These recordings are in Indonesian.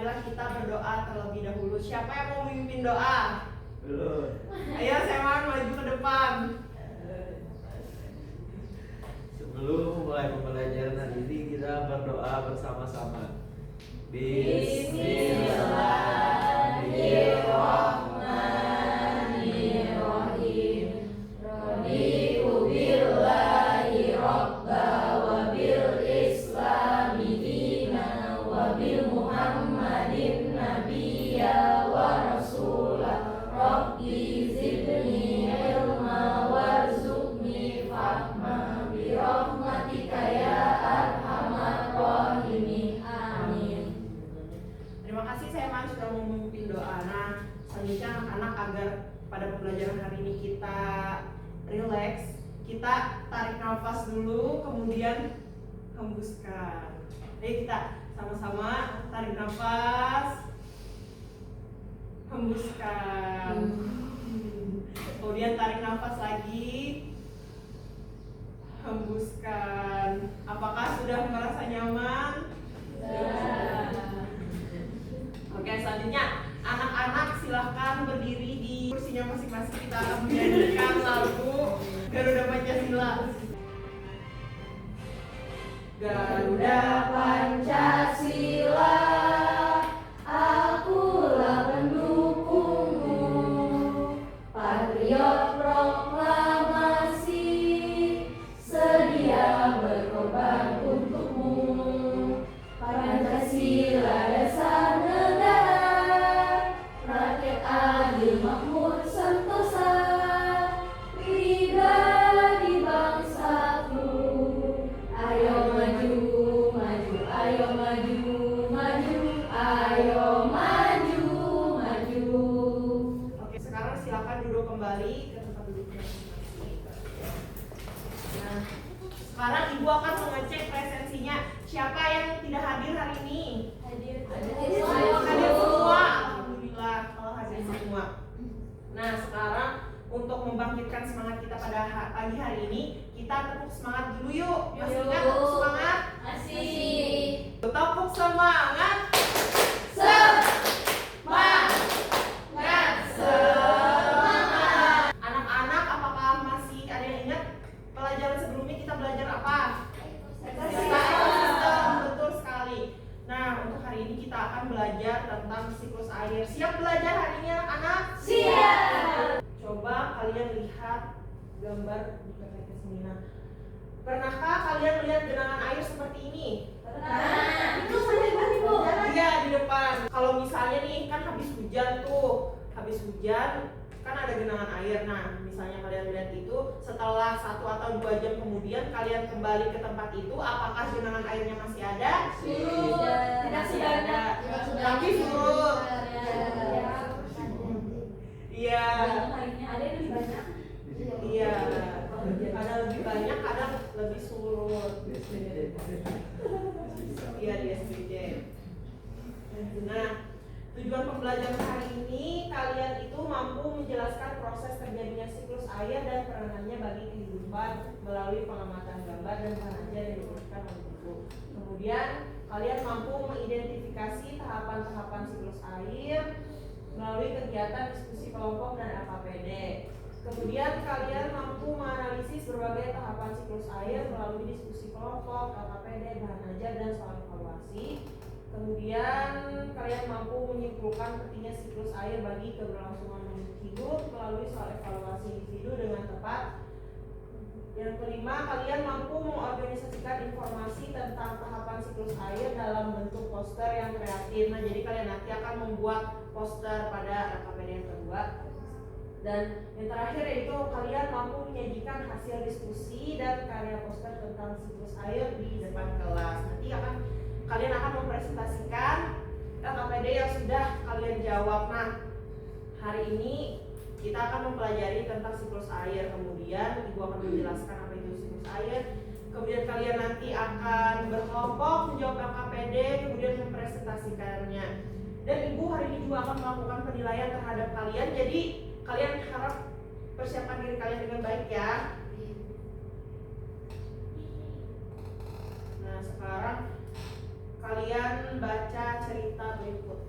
marilah kita berdoa terlebih dahulu. Siapa yang mau memimpin doa? Ayo Seman maju ke depan. Sebelum mulai pembelajaran hari ini kita berdoa bersama-sama. Bismillahirrahmanirrahim. Raditu billahi rabba wa bil islami dina wa bil muhammadin nabiyya wa rasulah. Rabbi zidni ilma warzuqni fahma bi rahmatika ya arhamar rahimin. Amin. Terima kasih Seman sudah mau memimpin doa. Nah, selanjutnya anak-anak agar pada pembelajaran hari ini kita relax, kita tarik nafas dulu, kemudian hembuskan. Ayo kita sama-sama tarik nafas, hembuskan. Kemudian tarik nafas lagi, hembuskan. Apakah sudah merasa nyaman? Oke, selanjutnya anak-anak silahkan berdiri di kursinya masing-masing. Kita akan menyanyikan lagu Garuda Pancasila. Garuda Pancasila, akulah pendukungmu, patriot proklamasi, sedia berkorban untukmu. Pancasila dasar negara, rakyat adil makmur sentosa, pribadi bangsaku. Ayo maju, maju, ayo maju, maju, ayo maju, maju. Oke, sekarang silakan duduk kembali ke tempat duduknya masing-masing. Nah, sekarang ibu akan mengecek presensinya. Siapa yang tidak hadir hari ini? Hadir semua. Alhamdulillah kalau hadir semua. Nah, sekarang untuk membangkitkan semangat kita pada pagi hari ini, kita tepuk semangat dulu yuk. Masih ingat tepuk semangat? Masih. Tepuk semangat. Semangat. Anak-anak, apakah masih ada yang ingat pelajaran sebelumnya kita belajar apa? Ekosistem, betul sekali. Nah, untuk hari ini kita akan belajar tentang siklus air. Siap belajar hari ini anak-anak? Siap. Coba kalian lihat gambar di PPT Seminar. Pernahkah kalian melihat genangan air seperti ini? Nah, itu sampai di Bu. Iya, di depan. Kalau misalnya nih kan habis hujan tuh, kan ada genangan air. Nah, misalnya kalian lihat itu, setelah 1 atau 2 jam kemudian kalian kembali ke tempat itu, apakah genangan airnya masih ada? Tidak Masih ada. Tapi surut. Iya. Ada yang lebih banyak. Iya. Kadang lebih banyak, kadang lebih surut. Iya, di SPJ. Nah, tujuan pembelajaran hari ini kalian itu mampu menjelaskan proses terjadinya siklus air dan peranannya bagi kehidupan melalui pengamatan gambar dan bahan ajar yang diberikan oleh buku. Kemudian kalian mampu mengidentifikasi tahapan-tahapan siklus air melalui kegiatan diskusi kelompok dan LKPD. Kemudian kalian mampu menganalisis berbagai tahapan siklus air melalui diskusi kelompok, LKPD, bahan ajar, dan soal evaluasi. Kemudian kalian mampu menyimpulkan pentingnya siklus air bagi keberlangsungan hidup melalui soal evaluasi individu dengan tepat. Yang kelima, kalian mampu mengorganisasikan informasi tentang tahapan siklus air dalam bentuk poster yang kreatif. Nah, jadi kalian nanti akan membuat poster pada LKPD yang kedua. Dan yang terakhir yaitu kalian mampu menyajikan hasil diskusi dan karya poster tentang siklus air di depan kelas. Nanti kalian akan mempresentasikan LKPD yang sudah kalian jawab. Nah, hari ini kita akan mempelajari tentang siklus air. Kemudian ibu akan menjelaskan apa itu siklus air. Kemudian kalian nanti akan berkelompok menjawab LKPD, kemudian mempresentasikannya. Dan ibu hari ini juga akan melakukan penilaian terhadap kalian. Jadi kalian harap persiapkan diri kalian dengan baik ya. Nah, sekarang Kalian baca cerita berikut.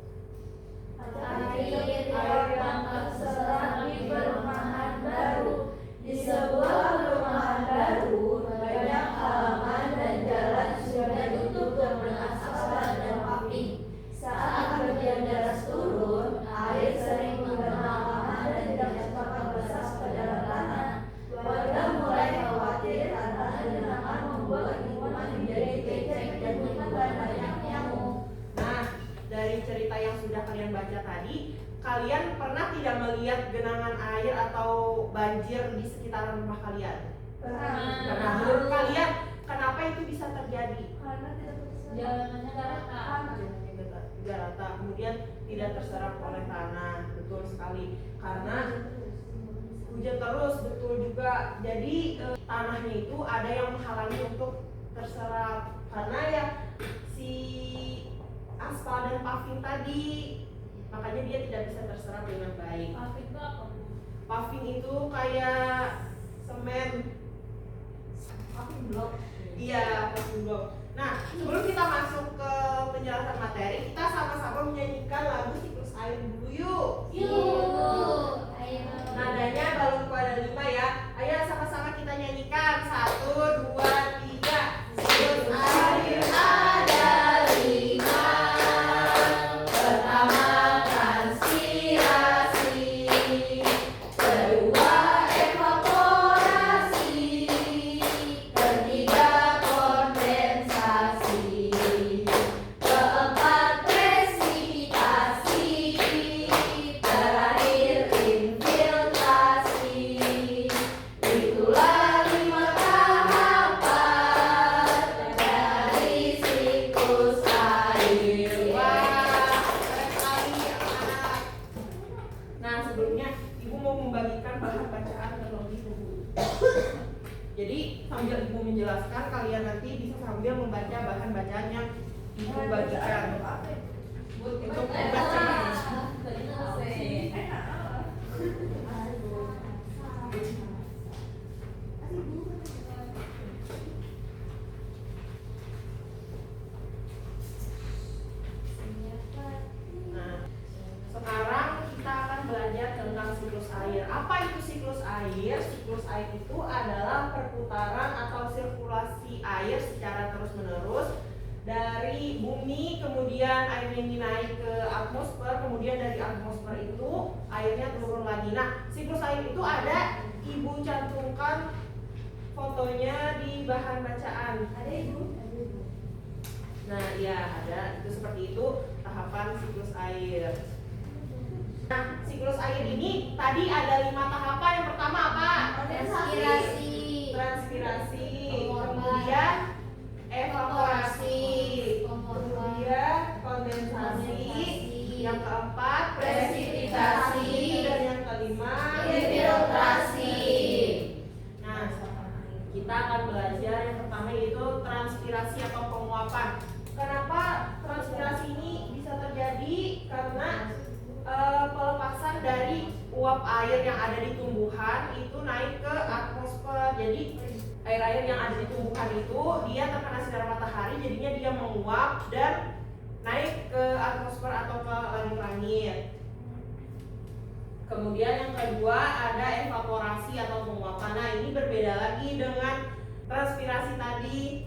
Air yang terserap di perumahan baru. Di sebuah perumahan baru, banyak halaman dan jalan sudah ditutup dengan aspal dan paving. Saat hujan deras turun, air sering mengenal halaman dan tidak cepat membesar ke dalam tanah. Warga mulai khawatir karena genangan membuat lingkungan menjadi becek dan menyebabkan banyak nyamuk. Nah, dari cerita yang sudah kalian baca tadi, kalian pernah tidak melihat genangan air atau banjir di sekitaran rumah kalian? Pernah. Menurut kalian, kenapa itu bisa terjadi? Jalanannya gak rata. Jalannya tidak rata, kemudian tidak terserap oleh tanah. Betul sekali. Karena hujan terus, betul juga. Jadi tanahnya itu ada yang menghalangi untuk terserap. Karena ya si aspal dan paving tadi, makanya dia tidak bisa terserap dengan baik. Paving itu apa? Paving itu kayak semen. Paving blok. Iya, paving blok. Nah, sebelum kita masuk ke penjelasan materi, kita sama-sama menyanyikan lagu Siklus Air dulu yuk. Yuk. Ayo. Nadanya balonku ada 5 ya. Ayo sama-sama kita nyanyikan. 1, 2, 3. Siklus air ada 5. Pertama transpirasi, kedua evaporasi, ketiga kondensasi, keempat presipitasi, terakhir infiltrasi. Itulah 5 tahapan dari siklus air. Wah, keren sekali anak-anak. Nah, sebelumnya Ibu mau membagikan bahan bacaan terlebih dahulu. Jadi sambil Ibu menjelaskan, kalian nanti bisa sambil membaca bahan bacaan yang Ibu bagikan untuk membaca. Nah, sekarang kita akan belajar tentang siklus air. Apa itu siklus air? Siklus air itu adalah perputaran atau sirkulasi air secara terus-menerus dari bumi, kemudian airnya ini naik ke atmosfer, kemudian dari atmosfer itu airnya turun lagi. Nah, siklus air itu ada, Ibu cantumkan fotonya di bahan bacaan. Ada Ibu? Nah, iya ada. Itu seperti itu tahapan siklus air. Nah, siklus air ini tadi ada 5 tahapan. Yang pertama apa? Transpirasi. Kemudian evaporasi. Kemudian kondensasi. Yang keempat presipitasi. Dan yang kelima infiltrasi. Nah, kita akan belajar yang pertama yaitu transpirasi atau penguapan. Kenapa transpirasi ini bisa terjadi? Karena pelepasan dari uap air yang ada di tumbuhan itu naik ke atmosfer. Jadi air-air yang ada di tumbuhan itu dia terkena sinar matahari, jadinya dia menguap dan naik ke atmosfer atau ke langit-langit. Kemudian yang kedua ada evaporasi atau penguapan. Nah, ini berbeda lagi dengan transpirasi tadi.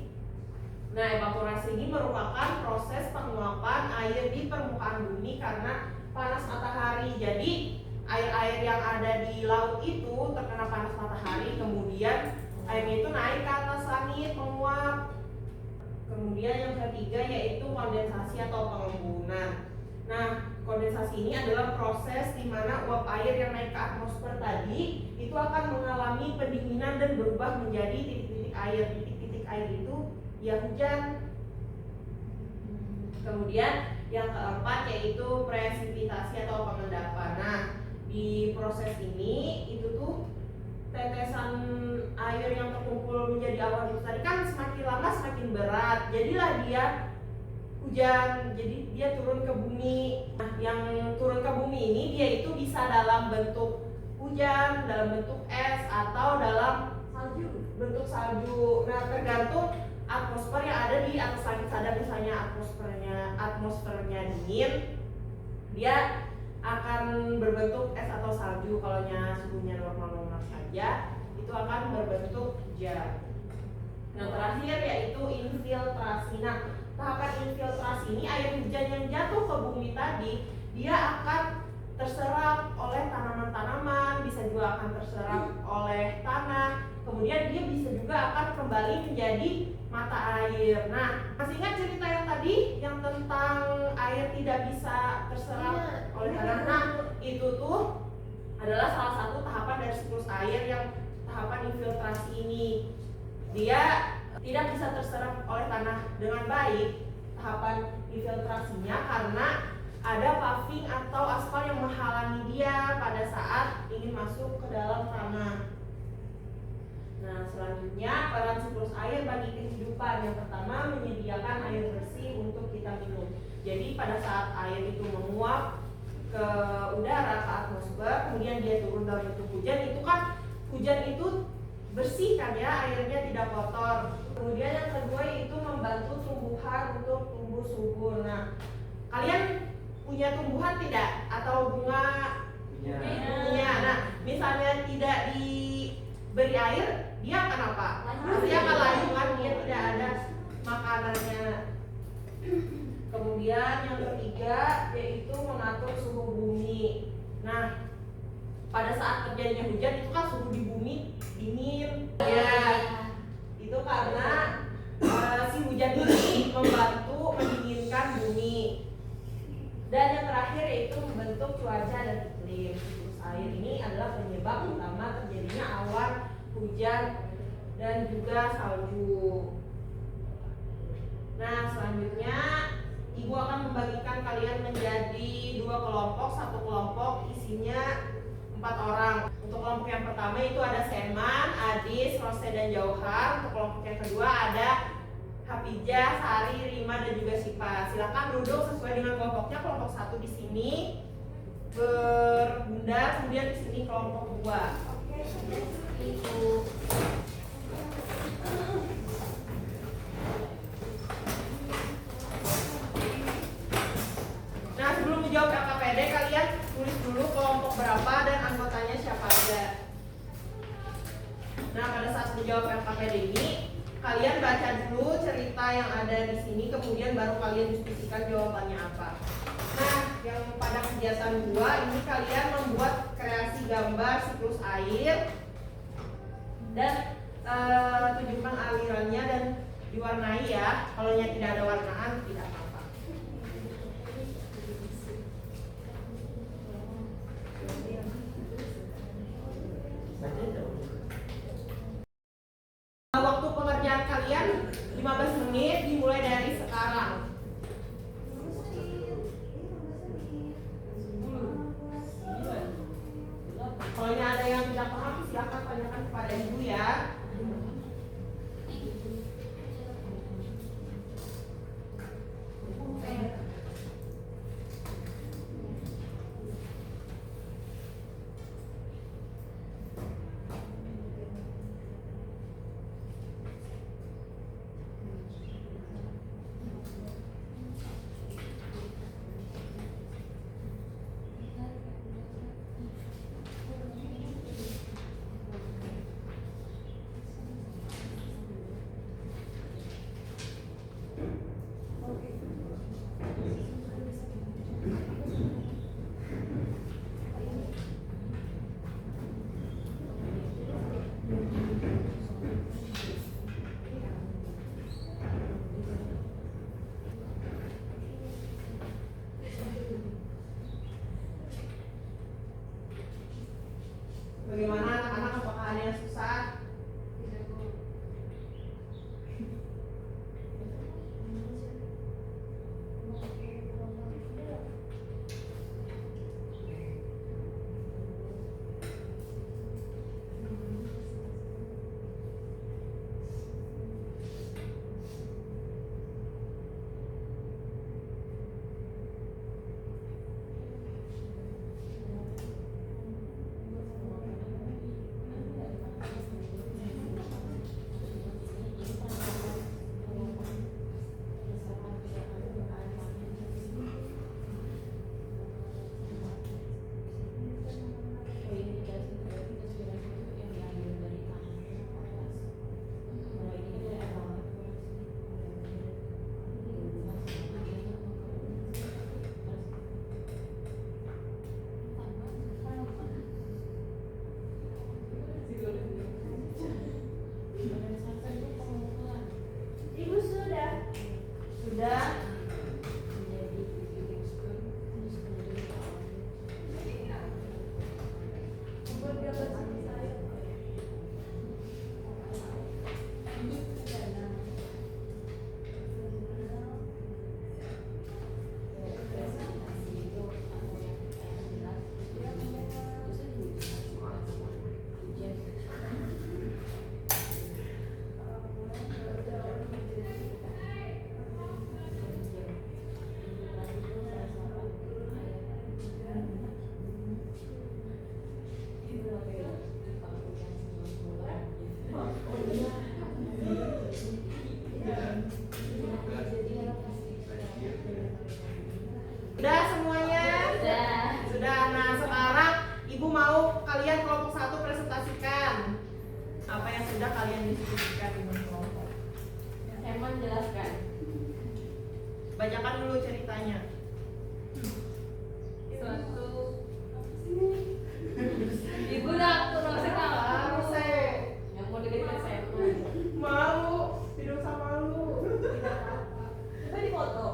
Nah, evaporasi ini merupakan proses penguapan air di permukaan bumi karena panas matahari. Jadi air-air yang ada di laut itu terkena panas matahari, kemudian airnya itu naik ke atas langit menguap. Kemudian yang ketiga yaitu kondensasi atau pengembunan. Nah, kondensasi ini adalah proses di mana uap air yang naik ke atmosfer tadi itu akan mengalami pendinginan dan berubah menjadi titik-titik air. Titik-titik air itu ya hujan. Kemudian yang keempat yaitu presipitasi atau pengendapan. Nah, di proses ini itu tuh tetesan air yang terkumpul menjadi awan itu tadi kan semakin lama semakin berat. Jadilah dia hujan, jadi dia turun ke bumi. Nah, yang turun ke bumi ini dia itu bisa dalam bentuk hujan, dalam bentuk es, atau dalam bentuk salju. Nah, tergantung atmosfer yang ada di atas langit sadar misalnya atmosfernya dingin, dia akan berbentuk es atau salju. Kalau suhunya normal-normal saja, itu akan berbentuk hujan. Yang terakhir yaitu infiltrasi. Nah, tahapan infiltrasi ini air hujan yang jatuh ke bumi tadi, dia akan terserap oleh tanaman-tanaman, bisa juga akan terserap oleh tanah. Kemudian dia bisa juga akan kembali menjadi mata air. Nah, masih ingat cerita yang tadi yang tentang air tidak bisa terserap oleh tanah? Nah, itu tuh adalah salah satu tahapan dari siklus air yang tahapan infiltrasi ini. Dia tidak bisa terserap oleh tanah dengan baik tahapan infiltrasinya karena ada paving atau aspal yang menghalangi dia pada saat ingin masuk ke dalam tanah. Nah, selanjutnya peran siklus air bagi kehidupan. Yang pertama, menyediakan air bersih untuk kita minum. Jadi pada saat air itu menguap ke udara, ke atmosfer, kemudian dia turun dalam bentuk hujan, itu kan hujan itu bersih kan ya, airnya tidak kotor. Kemudian yang kedua itu membantu tumbuhan untuk tumbuh subur. Nah, kalian punya tumbuhan tidak? Atau bunga? Punya. Nah, misalnya tidak diberi air, dia akan apa? Pasti akan layu kan, dia tidak ada makanannya. Kemudian yang ketiga yaitu mengatur suhu bumi. Nah, pada saat terjadinya hujan itu kan suhu di bumi dingin. Ya, itu karena si hujan ini membantu mendinginkan bumi. Dan yang terakhir yaitu membentuk cuaca dan iklim. Siklus air ini adalah penyebab utama terjadinya awan, hujan, dan juga salju. Nah, selanjutnya Ibu akan membagikan kalian menjadi 2 kelompok. Satu kelompok isinya 4 orang. Untuk kelompok yang pertama itu ada Seman, Adis, Rose, dan Jauhar. Untuk kelompok yang kedua ada Hafijah, Sari, Rima, dan juga Sipa. Silakan duduk sesuai dengan kelompoknya. Kelompok 1 di sini berbunda, kemudian di sini kelompok 2. Oke, itu. Nah, sebelum menjawab LKPD, kalian tulis dulu kelompok berapa dan anggotanya siapa aja. Nah, pada saat menjawab LKPD ini, kalian baca dulu cerita yang ada di sini, kemudian baru kalian diskusikan jawabannya apa. Nah, yang pada kegiatan 2 ini kalian membuat kreasi gambar siklus air dan tunjukkan alirannya dan diwarnai ya. Kalau tidak ada warnaan tidak apa-apa. Waktu pengerjaan kalian 15 menit dimulai dari sekarang. Kalau ada yang tidak paham silakan tanyakan kepada ibu ya. sudah kalian diskusikan dengan kelompok. Herman jelaskan. Bacakan dulu ceritanya. Suatu ibu dah turusin aku. Yang mau deketin saya. Malu, tidur sama lu. Tidak apa-apa. Coba dipoto.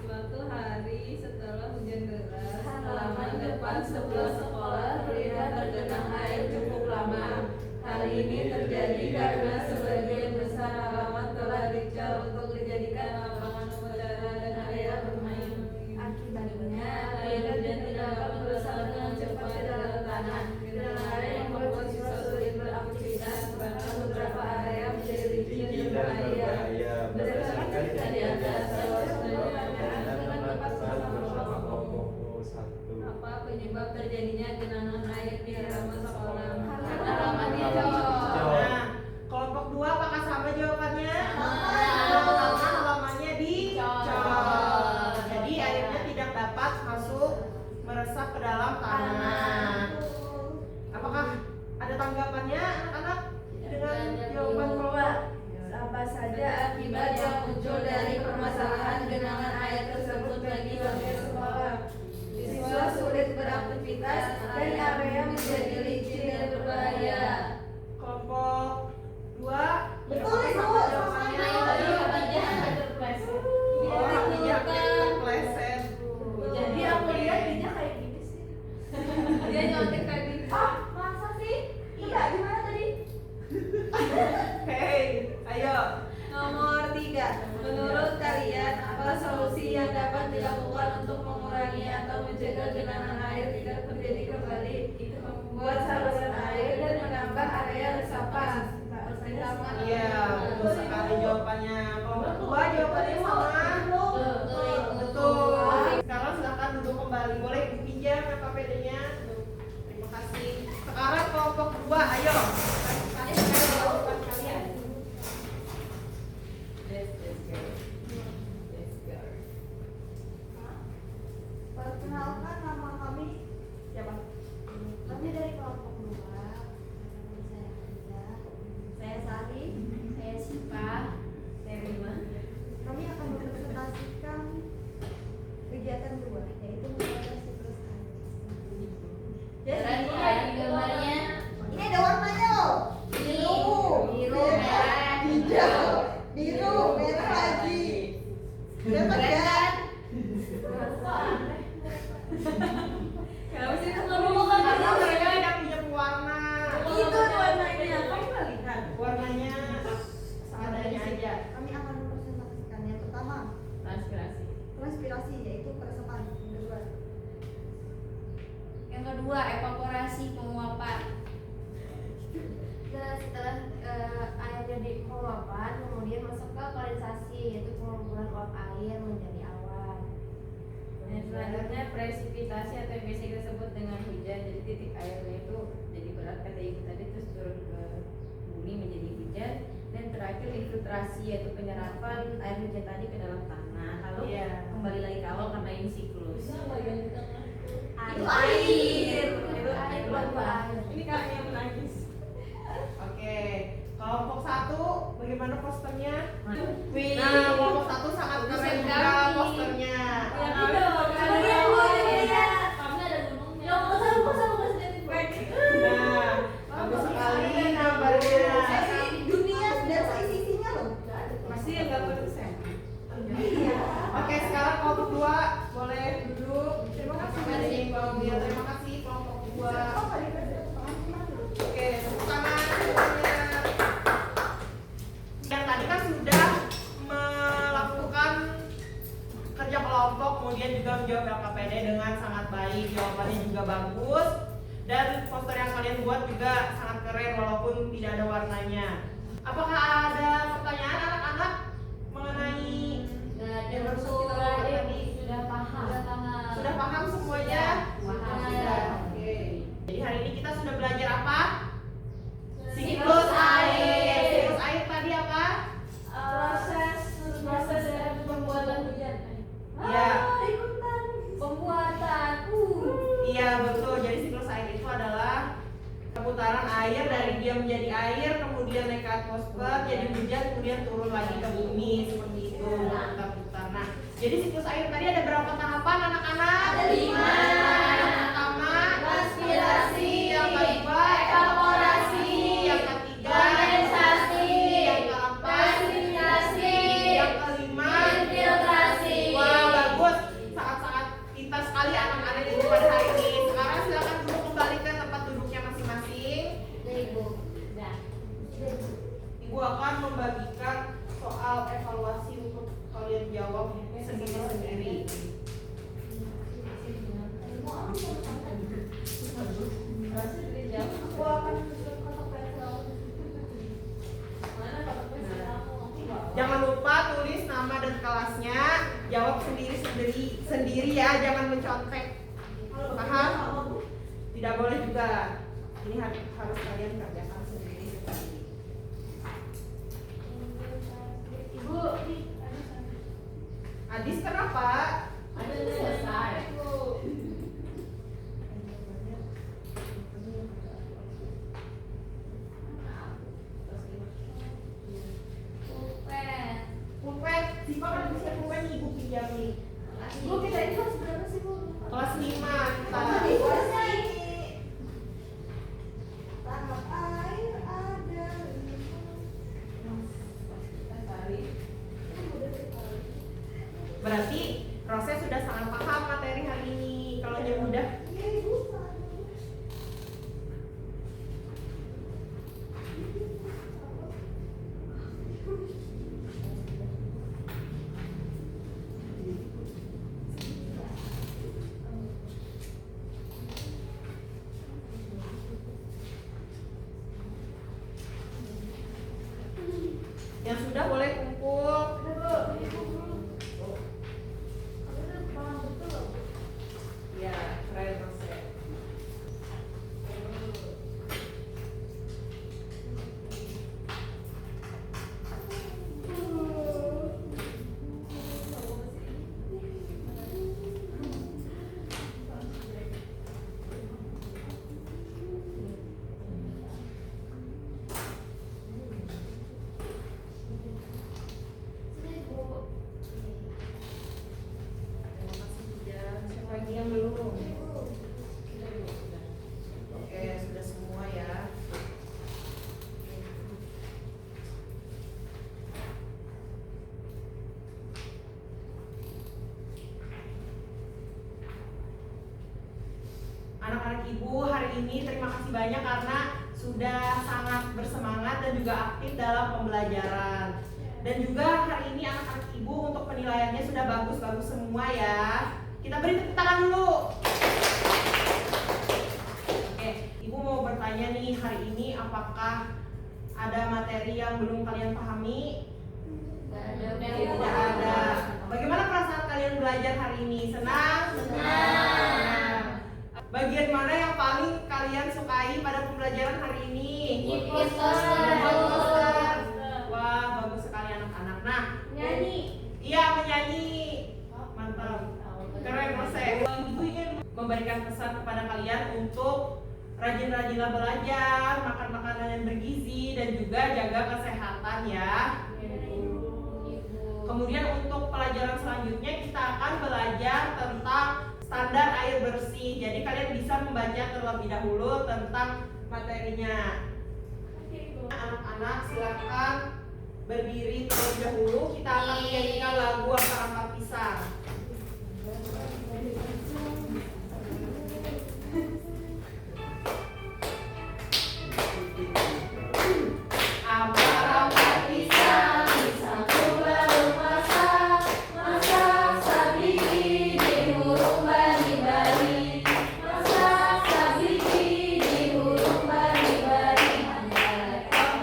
Suatu hari setelah hujan deras, halaman depan sebuah sekolah terlihat tergenang air cukup lama. Hal ini terjadi karena sebagian besar halaman telah dicor untuk dijadikan lapangan upacara dan area bermain. Akibatnya, air hujan tidak dapat meresap dengan cepat ke dalam tanah. Genangan air yang membuat siswa sulit beraktivitas, bahkan beberapa area menjadi licin dan berbahaya. Berdasarkan cerita di atas, saya sebenarnya dengan tepat bersama kelompokku. Apa penyebab terjadinya genangan air di halaman sekolah? Karena halamannya dicor. Nah, kelompok 2 apakah sama jawabannya? Sama. Karena halamannya dicor. Jadi airnya tidak dapat masuk meresap ke dalam tanah. Apakah ada tanggapannya anak-anak dengan jawaban kelompok? Apa saja akibat yang muncul dari permasalahan genangan air tersebut bagi warga sekolah? Siswa sulit beraktivitas dan area menjadi licin dan berbahaya. Kelompok 2 Betul itu. jawabannya. Oh, hatinya terpleset. Jadi aku lihat dia kayak gini sih. Dia nyontek kayak gini. Ah, masa sih? Iya, gimana tadi? Hei, ayo. Nomor 3. Menurut kalian, apa solusi yang dapat dilakukan untuk mengurangi atau mencegah genangan air tidak terjadi kembali? Itu membuat saluran air dan menambah area resapan. Pertama, Iya, betul sekali jawabannya. Kelompok 2 jawabannya sama. Betul. Sekarang silakan duduk kembali. Boleh dipinjam KPD-nya. Terima kasih. Sekarang kelompok 2, ayo. Kasih jawaban kalian. Perkenalkan, nama kami Siapa? kami dari kelompok 2. Saya Anda, saya Sari, saya Sipa. saya Rima. Kami akan mempresentasikan kegiatan 2, yaitu membuat siklus Keren kan gambarnya? Ini ada warnanya loh. Biru, merah, hijau, biru, merah lagi. Dapat Keren ya? kan? Kenapa sih kamu bukan Karena mereka tidak punya pewarna. Itu warnanya. Kamu nggak lihat? Warnanya seadanya aja. Kami akan mempresentasikan yang pertama, transpirasi. transpirasi, yaitu peresapan. Yang kedua, Yang kedua, evaporasi penguapan. Nah, setelah airnya penguapan, kemudian masuk ke kondensasi, yaitu pengumpulan uap air menjadi awan. Dan selanjutnya presipitasi atau yang biasa kita sebut dengan hujan. Jadi titik airnya itu jadi berat kata ibu tadi terus turun ke bumi menjadi hujan. Dan terakhir infiltrasi yaitu penyerapan air hujan tadi ke dalam tanah. Lalu Iya. kembali lagi ke awal karena ini siklus. Air. Itu air pelan-pelan. Ini kalian yang menangis. Oke, kelompok 1 bagaimana posternya? Nah, kelompok 1 sangat keren juga posternya. Nah, bagus sekali gambarnya. dunia dan seisi-isinya loh. Masih yang gak persen. Oke, sekarang kelompok 2 boleh duduk. Terima kasih dari Mbak Mobil. Terima kasih kelompok 2. Oke, tepuk tangan semuanya. Yang tadi kan sudah melakukan kerja kelompok, kemudian juga menjawab LKPD dengan sangat baik. Jawabannya juga bagus. Dan poster yang kalian buat juga sangat keren walaupun tidak ada warnanya. Apakah ada pertanyaan anak-anak mengenai yang baru kita lakukan tadi? Sudah paham. Sudah paham semuanya? Paham. Sudah. Oke. Jadi hari ini kita sudah belajar apa? Siklus air. Siklus air tadi apa? Proses dari pembuatan hujan. Iya. Pembuatan. Iya betul. Jadi siklus air itu adalah perputaran air atmosfer jadi hujan kemudian turun lagi ke bumi seperti itu berputar-putar. Nah, jadi siklus air tadi ada berapa tahapan anak-anak? Ada 5. Yang pertama Transpirasi, yang kedua evaporasi, yang ketiga kondensasi, yang keempat presipitasasi, yang kelima infiltrasi. wah bagus, sangat-sangat pintar sekali anak-anak ibu pada hari ini. Sekarang silakan dulu kembali ke tempat duduknya masing-masing. Ibu. Ibu akan membagikan soal evaluasi untuk kalian jawab sendiri-sendiri. Aku akan susun kotak pensel. Jangan lupa tulis nama dan kelasnya, jawab sendiri ya, jangan mencontek. Paham? Tidak boleh juga. Ini harus kalian kerjakan sendiri. Ibu, Adis kenapa? ada selesai. Pulpen. Pulpen, Siva kan bisa pulpen ibu pinjam nih. Ibu, kita ini kelas berapa sih, Bu? Kelas 5 kita. Tahap air ada 5. Berarti proses sudah sangat paham materi hari ini. Kalau yang mudah, Iya, Ibu. yang sudah boleh kumpul. Ya, keren proses. Siapa lagi yang belum? Oke, sudah semua ya. Anak-anak ibu hari ini terima kasih banyak karena sudah sangat bersemangat dan juga aktif dalam pembelajaran. Dan juga hari ini anak-anak ibu untuk penilaiannya sudah bagus-bagus semua ya. Kita beri tepuk tangan dulu. Oke, ibu mau bertanya nih, hari ini apakah ada materi yang belum kalian pahami? Tidak ada. Bagaimana perasaan kalian belajar hari ini? Senang? Senang. Bagian mana yang paling kalian sukai pada pembelajaran hari ini? Ikut poster. Wah, bagus sekali anak-anak. Nah, Nyanyi. iya menyanyi. Mantap. Keren proses. Ibu ingin memberikan pesan kepada kalian untuk rajin-rajinlah belajar, makan makanan yang bergizi dan juga jaga kesehatan ya. Kemudian untuk pelajaran selanjutnya kita akan belajar tentang standar air bersih. Jadi kalian bisa membaca terlebih dahulu tentang materinya. Anak-anak silakan berdiri terlebih dahulu. Kita akan menyanyikan lagu Akar-Akar Pisang. Akar-akar pisang, Pisangku baru masak, masak sabiki di hurung bari-bari, masak sabiki di hurung bari-bari.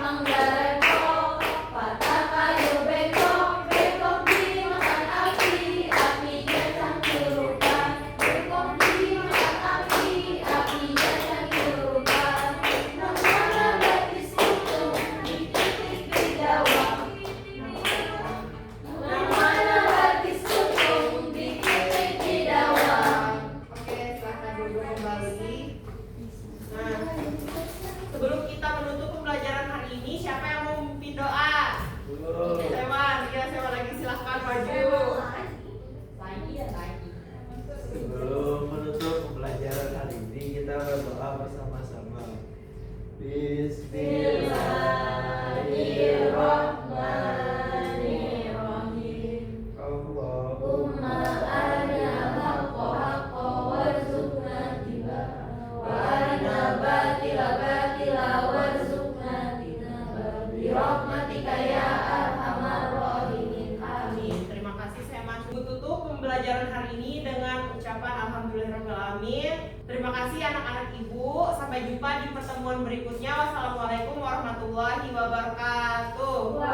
Mangga repot, patah kayu bengkok, bengkok di mata pembelajaran hari ini dengan ucapan alhamdulillahirrahmanirrahim. Terima kasih anak-anak ibu. Sampai jumpa di pertemuan berikutnya. Wassalamualaikum warahmatullahi wabarakatuh.